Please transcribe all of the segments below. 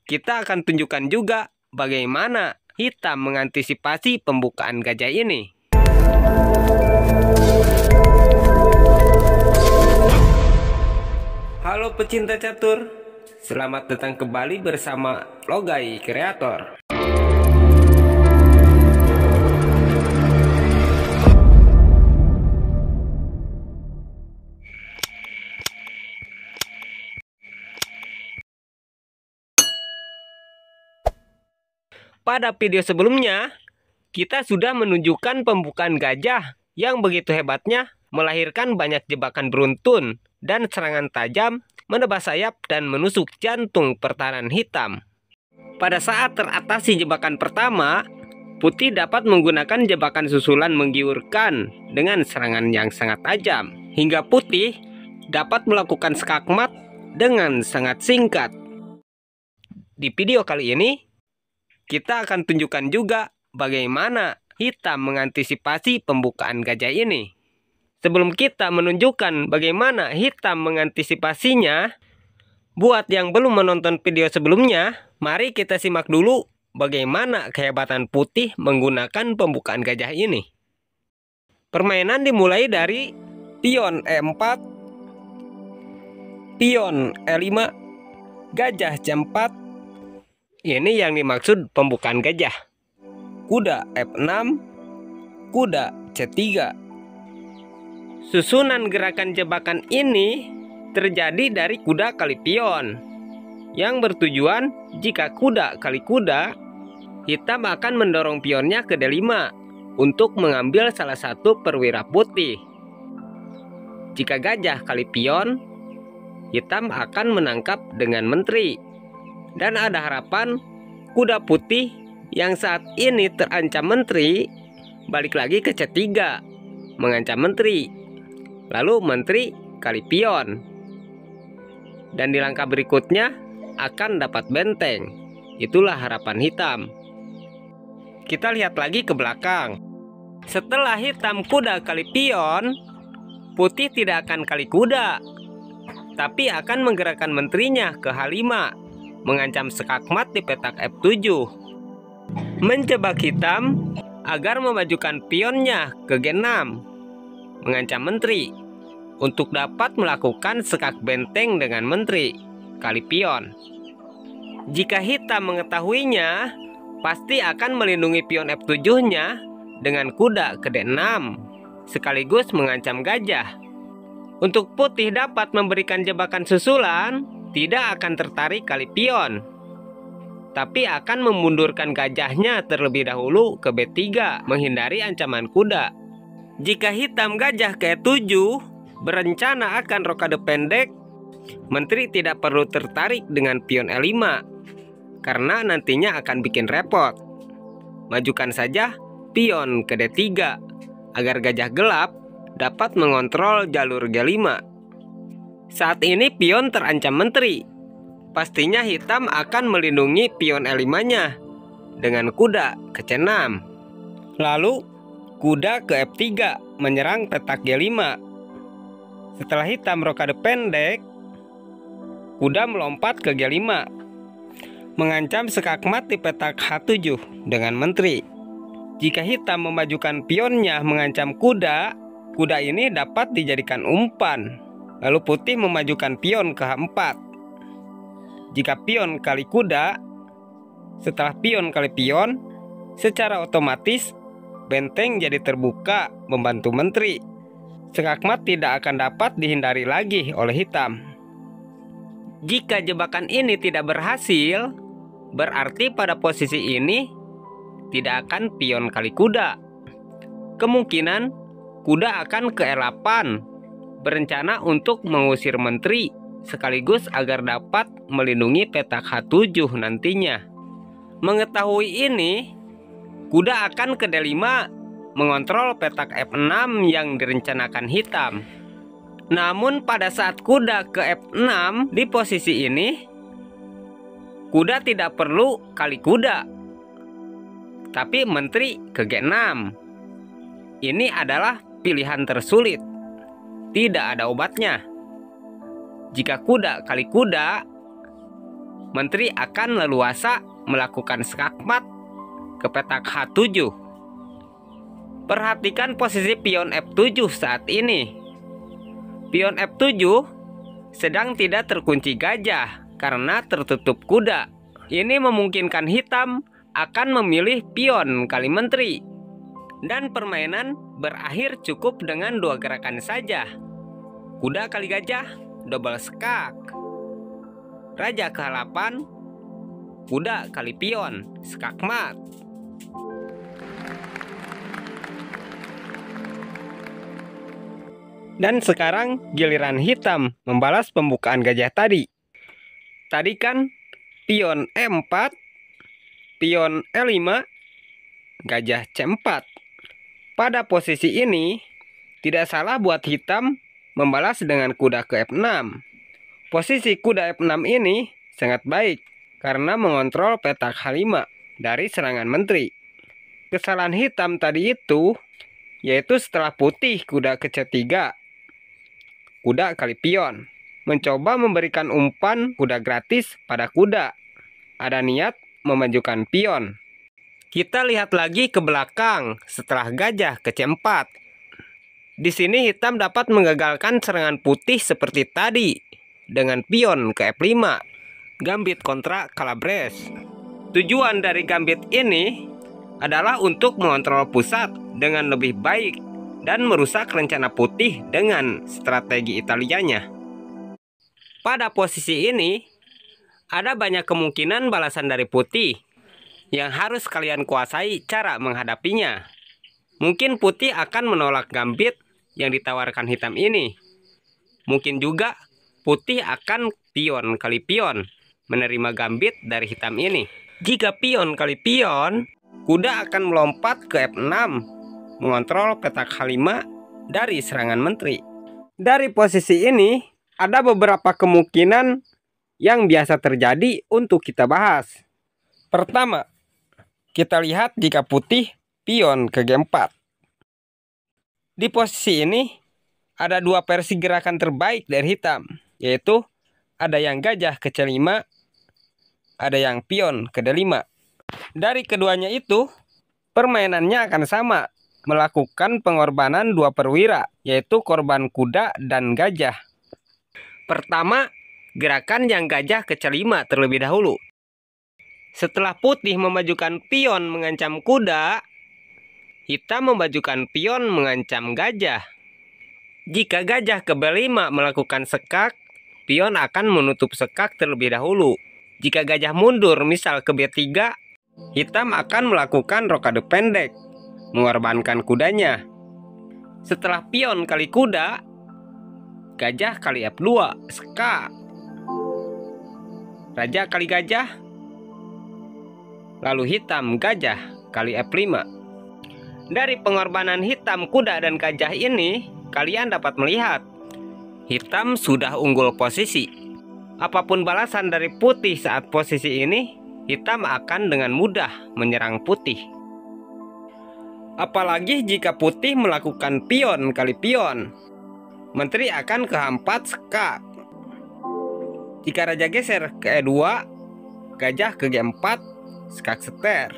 Kita akan tunjukkan juga bagaimana hitam mengantisipasi pembukaan gajah ini. Halo pecinta catur, selamat datang kembali bersama Logai Kreator. Pada video sebelumnya, kita sudah menunjukkan pembukaan gajah yang begitu hebatnya melahirkan banyak jebakan beruntun dan serangan tajam menebas sayap dan menusuk jantung pertahanan hitam. Pada saat teratasi jebakan pertama, putih dapat menggunakan jebakan susulan menggiurkan dengan serangan yang sangat tajam, hingga putih dapat melakukan skakmat dengan sangat singkat. Di video kali ini, kita akan tunjukkan juga bagaimana hitam mengantisipasi pembukaan gajah ini. Sebelum kita menunjukkan bagaimana hitam mengantisipasinya, buat yang belum menonton video sebelumnya, mari kita simak dulu bagaimana kehebatan putih menggunakan pembukaan gajah ini. Permainan dimulai dari pion E4, pion E5, gajah C4. Ini yang dimaksud pembukaan gajah. Kuda F6, kuda C3. Susunan gerakan jebakan ini terjadi dari kuda kali pion, yang bertujuan jika kuda kali kuda, hitam akan mendorong pionnya ke D5 untuk mengambil salah satu perwira putih. Jika gajah kali pion, hitam akan menangkap dengan menteri. Dan ada harapan kuda putih yang saat ini terancam menteri balik lagi ke C3 mengancam menteri. Lalu menteri kali pion. Dan di langkah berikutnya akan dapat benteng. Itulah harapan hitam. Kita lihat lagi ke belakang. Setelah hitam kuda kali pion, putih tidak akan kali kuda, tapi akan menggerakkan menterinya ke H5. Mengancam skakmat di petak F7, menjebak hitam agar memajukan pionnya ke G6, mengancam menteri untuk dapat melakukan skak benteng dengan menteri kali pion. Jika hitam mengetahuinya, pasti akan melindungi pion F7-nya dengan kuda ke D6, sekaligus mengancam gajah. Untuk putih dapat memberikan jebakan susulan, tidak akan tertarik kali pion, tapi akan memundurkan gajahnya terlebih dahulu ke B3 menghindari ancaman kuda. Jika hitam gajah ke E7 berencana akan rokade pendek, menteri tidak perlu tertarik dengan pion E5 karena nantinya akan bikin repot. Majukan saja pion ke D3 agar gajah gelap dapat mengontrol jalur G5. Saat ini pion terancam menteri. Pastinya hitam akan melindungi pion E5-nya dengan kuda ke C6. Lalu kuda ke F3 menyerang petak G5. Setelah hitam rokade pendek, kuda melompat ke G5, mengancam skakmat di petak H7 dengan menteri. Jika hitam memajukan pionnya mengancam kuda, kuda ini dapat dijadikan umpan. Lalu putih memajukan pion ke H4. Jika pion kali kuda, setelah pion kali pion, secara otomatis benteng jadi terbuka membantu menteri. Skakmat tidak akan dapat dihindari lagi oleh hitam. Jika jebakan ini tidak berhasil, berarti pada posisi ini tidak akan pion kali kuda. Kemungkinan kuda akan ke E8, berencana untuk mengusir menteri sekaligus agar dapat melindungi petak H7 nantinya. Mengetahui ini, kuda akan ke D5 mengontrol petak F6 yang direncanakan hitam. Namun pada saat kuda ke F6 di posisi ini, kuda tidak perlu kali kuda, tapi menteri ke G6. Ini adalah pilihan tersulit. Tidak ada obatnya. Jika kuda kali kuda, menteri akan leluasa melakukan skakmat ke petak H7. Perhatikan posisi pion F7 saat ini. Pion F7 sedang tidak terkunci gajah karena tertutup kuda. Ini memungkinkan hitam akan memilih pion kali menteri. Dan permainan berakhir cukup dengan 2 gerakan saja. Kuda kali gajah, double skak. Raja ke 8, kuda kali pion, skakmat. Dan sekarang giliran hitam membalas pembukaan gajah tadi. Tadi kan pion E4, pion E5, gajah C4. Pada posisi ini, tidak salah buat hitam membalas dengan kuda ke F6. Posisi kuda F6 ini sangat baik karena mengontrol petak H5 dari serangan menteri. Kesalahan hitam tadi itu yaitu setelah putih kuda ke C3, kuda kali pion, mencoba memberikan umpan kuda gratis pada kuda. Ada niat memajukan pion. Kita lihat lagi ke belakang setelah gajah ke C4. Di sini hitam dapat menggagalkan serangan putih seperti tadi dengan pion ke F5, gambit kontra Calabres. Tujuan dari gambit ini adalah untuk mengontrol pusat dengan lebih baik dan merusak rencana putih dengan strategi Italianya. Pada posisi ini, ada banyak kemungkinan balasan dari putih yang harus kalian kuasai cara menghadapinya. Mungkin putih akan menolak gambit yang ditawarkan hitam ini. Mungkin juga putih akan pion kali pion menerima gambit dari hitam ini. Jika pion kali pion, kuda akan melompat ke F6 mengontrol petak H5 dari serangan menteri. Dari posisi ini, ada beberapa kemungkinan yang biasa terjadi untuk kita bahas. Pertama, kita lihat jika putih pion ke G4. Di posisi ini, ada 2 versi gerakan terbaik dari hitam, yaitu ada yang gajah ke C5, ada yang pion ke D5. Dari keduanya itu, permainannya akan sama, melakukan pengorbanan 2 perwira, yaitu korban kuda dan gajah. Pertama, gerakan yang gajah ke C5 terlebih dahulu. Setelah putih memajukan pion mengancam kuda, hitam memajukan pion mengancam gajah. Jika gajah ke B5 melakukan sekak, pion akan menutup sekak terlebih dahulu. Jika gajah mundur misal ke B3, hitam akan melakukan rokade pendek, mengorbankan kudanya. Setelah pion kali kuda, gajah kali F2, skak. Raja kali gajah, lalu hitam gajah kali F5. Dari pengorbanan hitam kuda dan gajah ini, kalian dapat melihat hitam sudah unggul posisi. Apapun balasan dari putih saat posisi ini, hitam akan dengan mudah menyerang putih. Apalagi jika putih melakukan pion kali pion, menteri akan ke H4 skak. Jika raja geser ke E2, gajah ke G4 skak seter.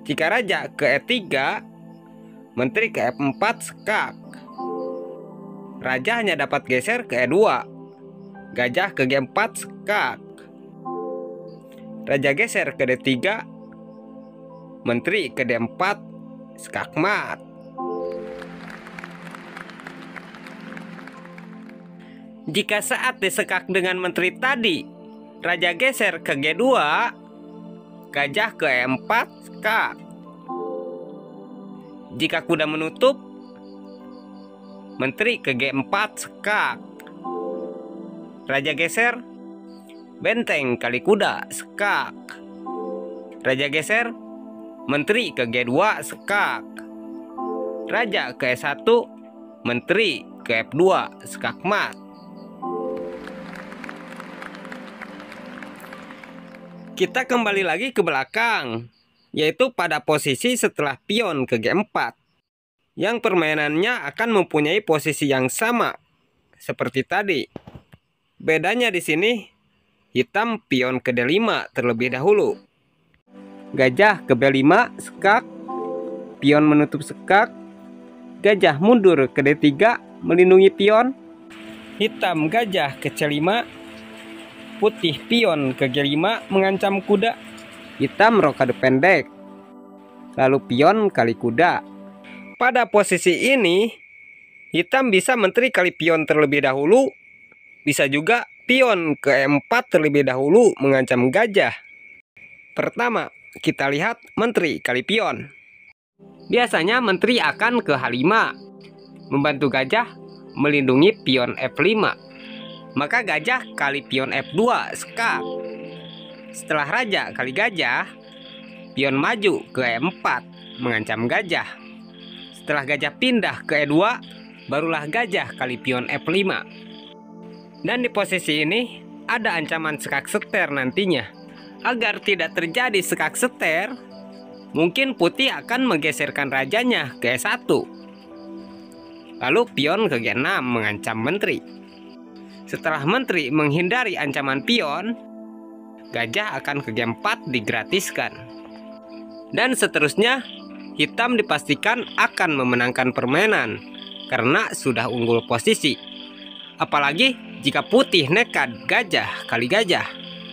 Jika raja ke E3, menteri ke F4 skak. Raja hanya dapat geser ke E2, gajah ke G4 skak. Raja geser ke D3, menteri ke D4 skakmat. Jika saat disekak dengan menteri tadi, raja geser ke G2, gajah ke E4 skak. Jika kuda menutup, menteri ke G4 skak. Raja geser, benteng kali kuda skak. Raja geser, menteri ke G2 skak. Raja ke E1, menteri ke F2 skakmat. Kita kembali lagi ke belakang, yaitu pada posisi setelah pion ke G4, yang permainannya akan mempunyai posisi yang sama seperti tadi. Bedanya di sini, hitam pion ke D5 terlebih dahulu. Gajah ke B5 skak, pion menutup skak. Gajah mundur ke D3 melindungi pion. Hitam gajah ke C5, putih pion ke G5 mengancam kuda. Hitam rokade pendek, lalu pion kali kuda. Pada posisi ini, hitam bisa menteri kali pion terlebih dahulu. Bisa juga pion ke E4 terlebih dahulu mengancam gajah. Pertama, kita lihat menteri kali pion. Biasanya menteri akan ke H5, membantu gajah melindungi pion F5. Maka gajah kali pion F2 skak. Setelah raja kali gajah, pion maju ke E4 mengancam gajah. Setelah gajah pindah ke E2, barulah gajah kali pion F5. Dan di posisi ini ada ancaman skak seter nantinya. Agar tidak terjadi skak seter, mungkin putih akan menggeserkan rajanya ke E1. Lalu pion ke G6 mengancam menteri. Setelah menteri menghindari ancaman pion, gajah akan ke G4 digratiskan. Dan seterusnya, hitam dipastikan akan memenangkan permainan karena sudah unggul posisi. Apalagi jika putih nekat gajah kali gajah,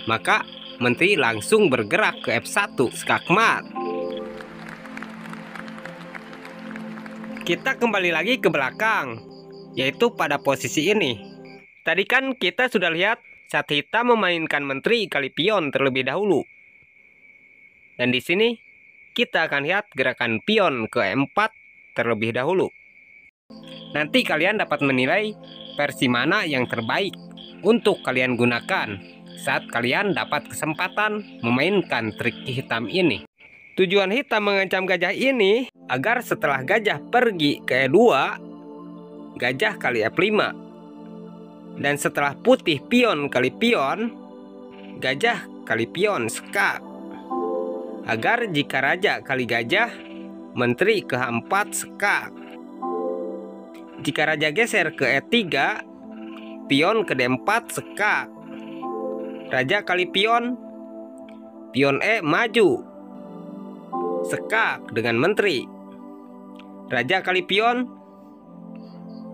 maka menteri langsung bergerak ke F1 skakmat. Kita kembali lagi ke belakang, yaitu pada posisi ini. Tadi kan kita sudah lihat saat hitam memainkan menteri kali pion terlebih dahulu. Dan di sini kita akan lihat gerakan pion ke E4 terlebih dahulu. Nanti kalian dapat menilai versi mana yang terbaik untuk kalian gunakan saat kalian dapat kesempatan memainkan trik hitam ini. Tujuan hitam mengancam gajah ini agar setelah gajah pergi ke E2, gajah kali F5. Dan setelah putih pion kali pion, gajah kali pion skak. Agar jika raja kali gajah, menteri ke H4 skak. Jika raja geser ke E3, pion ke D4 skak. Raja kali pion, pion E maju skak dengan menteri. Raja kali pion,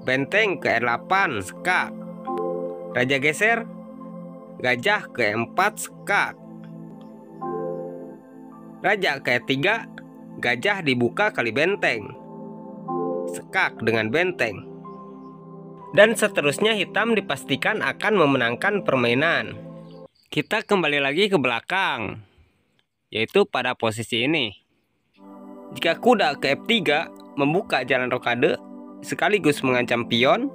benteng ke E8 skak. Raja geser, gajah ke E4 skak. Raja ke E3, gajah dibuka kali benteng, skak dengan benteng. Dan seterusnya hitam dipastikan akan memenangkan permainan. Kita kembali lagi ke belakang, yaitu pada posisi ini. Jika kuda ke F3 membuka jalan rokade sekaligus mengancam pion,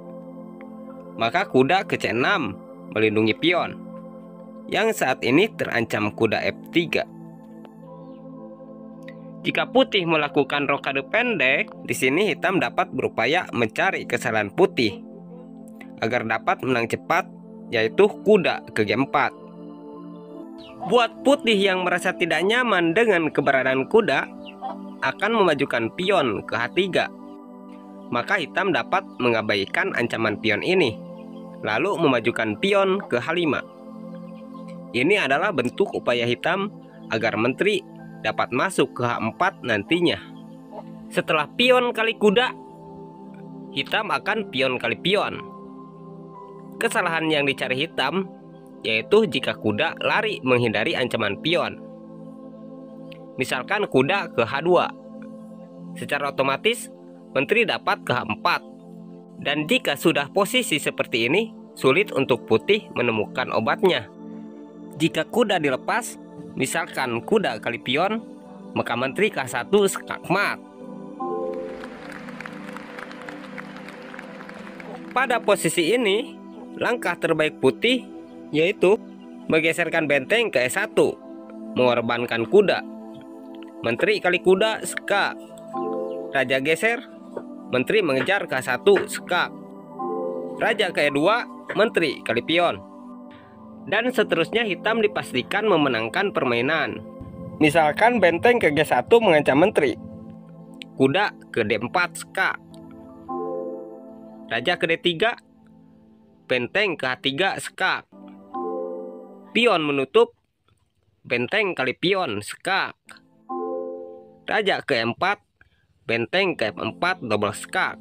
maka kuda ke C6 melindungi pion yang saat ini terancam kuda F3. Jika putih melakukan rokade pendek, di sini hitam dapat berupaya mencari kesalahan putih agar dapat menang cepat, yaitu kuda ke G4. Buat putih yang merasa tidak nyaman dengan keberadaan kuda, akan memajukan pion ke H3. Maka hitam dapat mengabaikan ancaman pion ini, lalu memajukan pion ke H5. Ini adalah bentuk upaya hitam agar menteri dapat masuk ke H4 nantinya. Setelah pion kali kuda, hitam akan pion kali pion. Kesalahan yang dicari hitam yaitu jika kuda lari menghindari ancaman pion. Misalkan kuda ke H2, secara otomatis menteri dapat ke H4. Dan jika sudah posisi seperti ini, sulit untuk putih menemukan obatnya. Jika kuda dilepas, misalkan kuda kali pion, maka menteri ke H1 skakmat. Pada posisi ini, langkah terbaik putih yaitu menggeserkan benteng ke E1, mengorbankan kuda. Menteri kali kuda skak. Raja geser, menteri mengejar ke H1 skak. Raja ke E2, menteri kali pion. Dan seterusnya hitam dipastikan memenangkan permainan. Misalkan benteng ke G1 mengancam menteri, kuda ke D4 skak. Raja ke D3, benteng ke H3 skak. Pion menutup, benteng kali pion skak. Raja ke E4, benteng ke F4 double skak.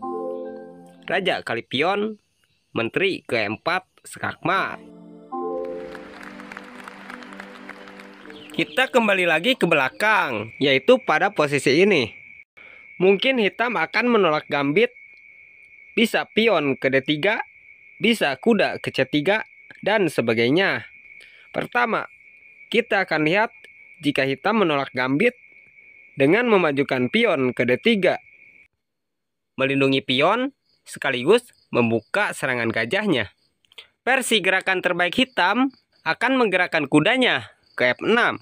Raja kali pion, menteri ke E4 skak mat. Kita kembali lagi ke belakang, yaitu pada posisi ini. Mungkin hitam akan menolak gambit, bisa pion ke D3, bisa kuda ke C3, dan sebagainya. Pertama, kita akan lihat jika hitam menolak gambit dengan memajukan pion ke D3. Melindungi pion sekaligus membuka serangan gajahnya. Versi gerakan terbaik hitam akan menggerakkan kudanya ke F6.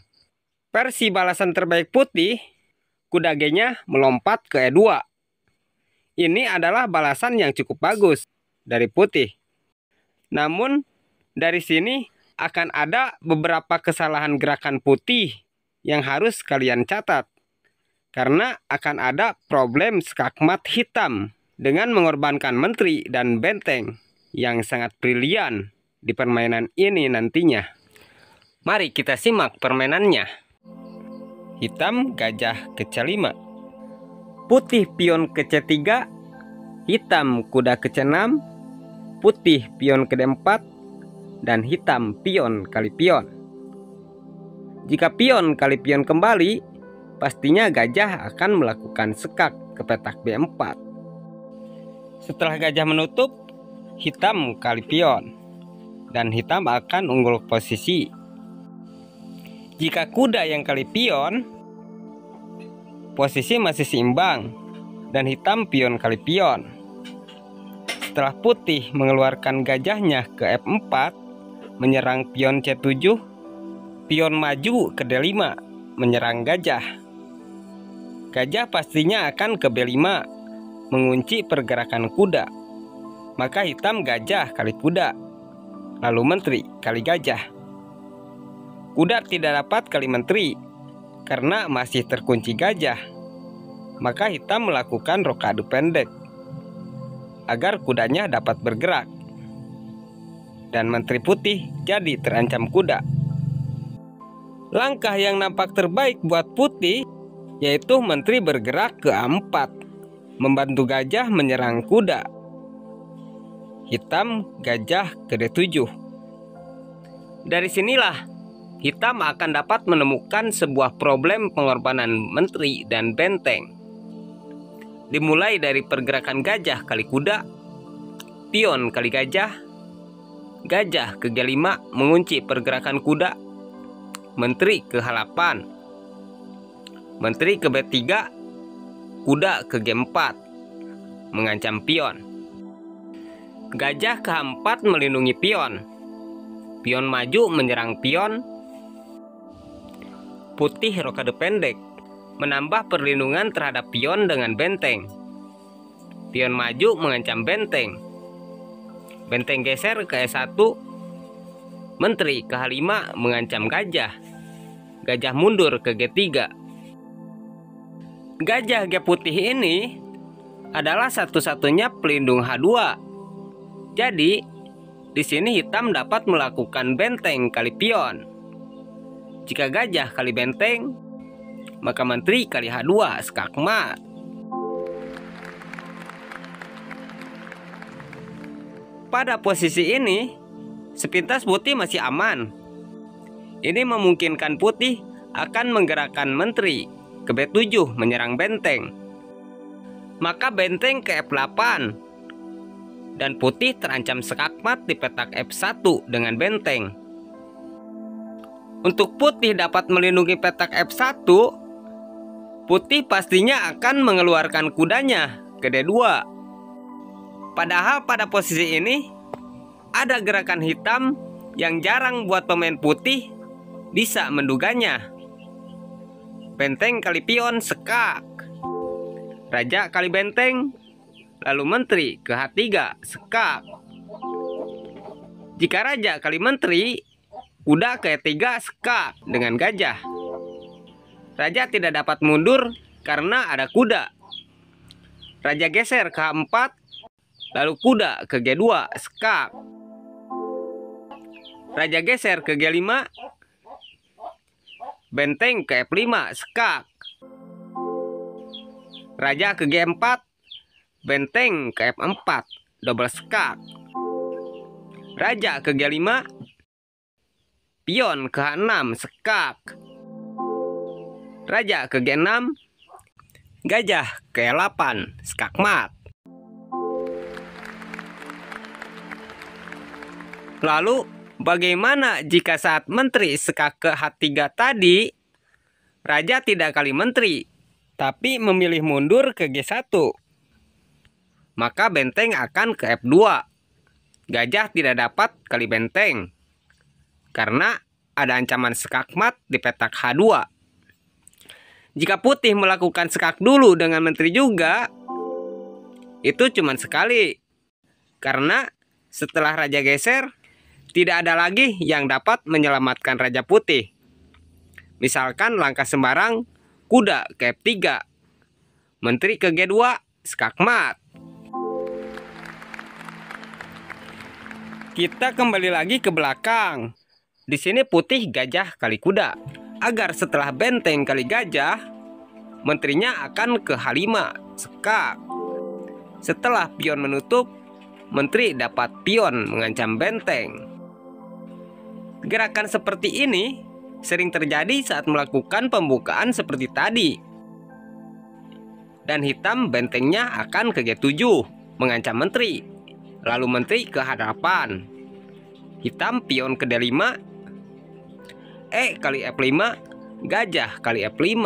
Versi balasan terbaik putih, kuda G-nya melompat ke E2. Ini adalah balasan yang cukup bagus dari putih. Namun, dari sini akan ada beberapa kesalahan gerakan putih yang harus kalian catat. Karena akan ada problem skakmat hitam dengan mengorbankan menteri dan benteng yang sangat brilian di permainan ini nantinya. Mari kita simak permainannya. Hitam gajah ke C5, putih pion ke C3, hitam kuda ke C6, putih pion ke D4, dan hitam pion kali pion. Jika pion kali pion kembali, pastinya gajah akan melakukan sekak ke petak B4. Setelah gajah menutup, hitam kali pion, dan hitam akan unggul posisi. Jika kuda yang kali pion, posisi masih seimbang dan hitam pion kali pion. Setelah putih mengeluarkan gajahnya ke F4, menyerang pion C7, pion maju ke D5, menyerang gajah. Gajah pastinya akan ke B5, mengunci pergerakan kuda. Maka hitam gajah kali kuda, lalu menteri kali gajah. Kuda tidak dapat kali menteri karena masih terkunci gajah. Maka hitam melakukan rokade pendek agar kudanya dapat bergerak. Dan menteri putih jadi terancam kuda. Langkah yang nampak terbaik buat putih yaitu menteri bergerak ke A4, membantu gajah menyerang kuda. Hitam gajah ke D7. Dari sinilah hitam akan dapat menemukan sebuah problem pengorbanan menteri dan benteng. Dimulai dari pergerakan gajah kali kuda, pion kali gajah, gajah ke G5 mengunci pergerakan kuda, menteri ke H8, menteri ke B3, kuda ke G4, mengancam pion. Gajah ke H4 melindungi pion, pion maju menyerang pion. Putih rokade pendek menambah perlindungan terhadap pion dengan benteng. Pion maju mengancam benteng. Benteng geser ke E1, menteri ke H5 mengancam gajah. Gajah mundur ke G3. Gajah G putih ini adalah satu-satunya pelindung H2. Jadi, di sini hitam dapat melakukan benteng kali pion. Jika gajah kali benteng, maka menteri kali H2 skak mat. Pada posisi ini, sepintas putih masih aman. Ini memungkinkan putih akan menggerakkan menteri ke B7 menyerang benteng. Maka benteng ke F8 dan putih terancam skak mat di petak F1 dengan benteng. Untuk putih dapat melindungi petak F1, putih pastinya akan mengeluarkan kudanya ke D2. Padahal pada posisi ini ada gerakan hitam yang jarang buat pemain putih bisa menduganya. Benteng kali pion sekak, raja kali benteng, lalu menteri ke H3 sekak. Jika raja kali menteri, kuda ke E3 skak dengan gajah. Raja tidak dapat mundur karena ada kuda. Raja geser ke H4, lalu kuda ke G2 skak. Raja geser ke G5. Benteng ke F5, skak. Raja ke G4. Benteng ke F4, double skak. Raja ke G5. Pion ke H6, skak. Raja ke G6. Gajah ke E8, skak mat. Lalu bagaimana jika saat menteri skak ke H3 tadi, raja tidak kali menteri, tapi memilih mundur ke G1? Maka benteng akan ke F2. Gajah tidak dapat kali benteng, karena ada ancaman skak mat di petak H2. Jika putih melakukan skak dulu dengan menteri juga, itu cuma sekali. Karena setelah raja geser, tidak ada lagi yang dapat menyelamatkan raja putih. Misalkan langkah sembarang, kuda ke F3, menteri ke G2, skak mat. Kita kembali lagi ke belakang. Di sini putih gajah kali kuda. Agar setelah benteng kali gajah, menterinya akan ke H5, skak. Setelah pion menutup, menteri dapat pion mengancam benteng. Gerakan seperti ini sering terjadi saat melakukan pembukaan seperti tadi. Dan hitam bentengnya akan ke G7, mengancam menteri. Lalu menteri ke H8. Hitam pion ke D5. E kali F5, gajah kali F5.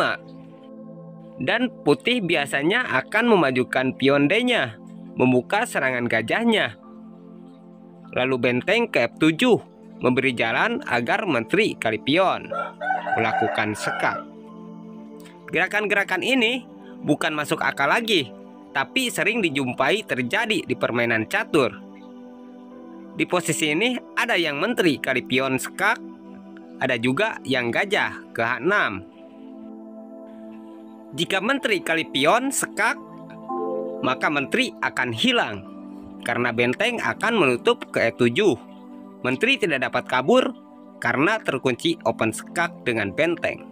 Dan putih biasanya akan memajukan pion D-nya, membuka serangan gajahnya. Lalu benteng ke F7, memberi jalan agar menteri kali pion melakukan skak. Gerakan-gerakan ini bukan masuk akal lagi, tapi sering dijumpai terjadi di permainan catur. Di posisi ini ada yang menteri kali pion skak, ada juga yang gajah ke H6. Jika menteri kali pion skak, maka menteri akan hilang karena benteng akan menutup ke E7. Menteri tidak dapat kabur karena terkunci open skak dengan benteng.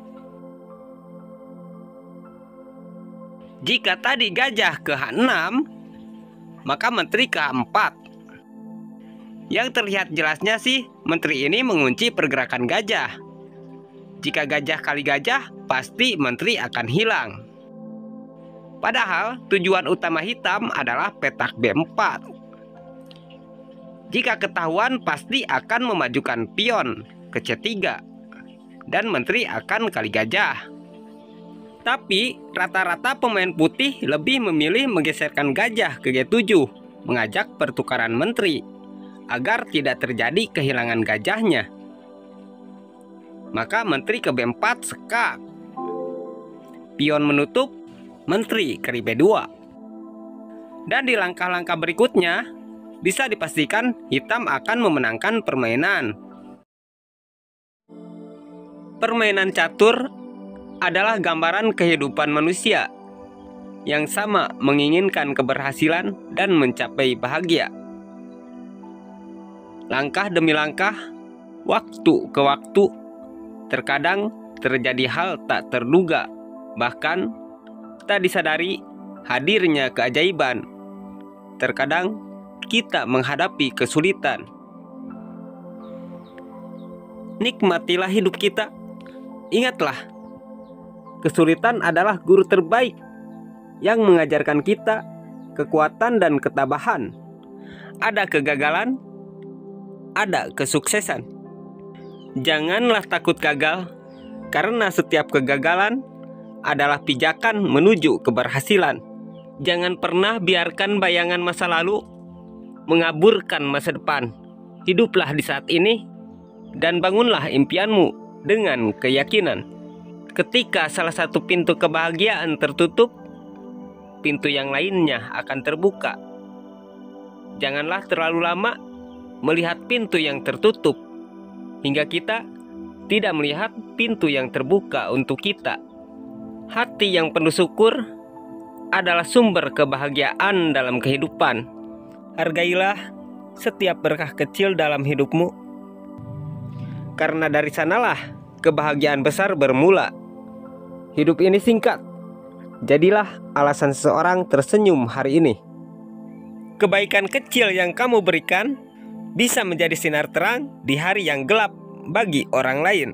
Jika tadi gajah ke H6, maka menteri ke H4. Yang terlihat jelasnya sih, menteri ini mengunci pergerakan gajah. Jika gajah kali gajah, pasti menteri akan hilang. Padahal tujuan utama hitam adalah petak B4. Jika ketahuan, pasti akan memajukan pion ke C3 dan menteri akan kali gajah. Tapi rata-rata pemain putih lebih memilih menggeserkan gajah ke G7, mengajak pertukaran menteri agar tidak terjadi kehilangan gajahnya. Maka menteri ke B4 skak. Pion menutup, menteri ke B2. Dan di langkah-langkah berikutnya bisa dipastikan hitam akan memenangkan permainan. Permainan catur adalah gambaran kehidupan manusia yang sama menginginkan keberhasilan dan mencapai bahagia. Langkah demi langkah, waktu ke waktu, terkadang terjadi hal tak terduga, bahkan tak disadari hadirnya keajaiban. Terkadang kita menghadapi kesulitan. Nikmatilah hidup kita. Ingatlah, kesulitan adalah guru terbaik yang mengajarkan kita kekuatan dan ketabahan. Ada kegagalan, ada kesuksesan. Janganlah takut gagal, karena setiap kegagalan adalah pijakan menuju keberhasilan. Jangan pernah biarkan bayangan masa lalu mengaburkan masa depan. Hiduplah di saat ini dan bangunlah impianmu dengan keyakinan. Ketika salah satu pintu kebahagiaan tertutup, pintu yang lainnya akan terbuka. Janganlah terlalu lama melihat pintu yang tertutup hingga kita tidak melihat pintu yang terbuka untuk kita. Hati yang penuh syukur adalah sumber kebahagiaan dalam kehidupan. Hargailah setiap berkah kecil dalam hidupmu karena dari sanalah kebahagiaan besar bermula. Hidup ini singkat, jadilah alasan seseorang tersenyum hari ini. Kebaikan kecil yang kamu berikan bisa menjadi sinar terang di hari yang gelap bagi orang lain.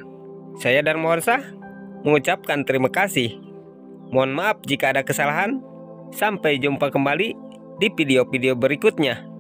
Saya Dharma Warsah mengucapkan terima kasih. Mohon maaf jika ada kesalahan. Sampai jumpa kembali di video-video berikutnya.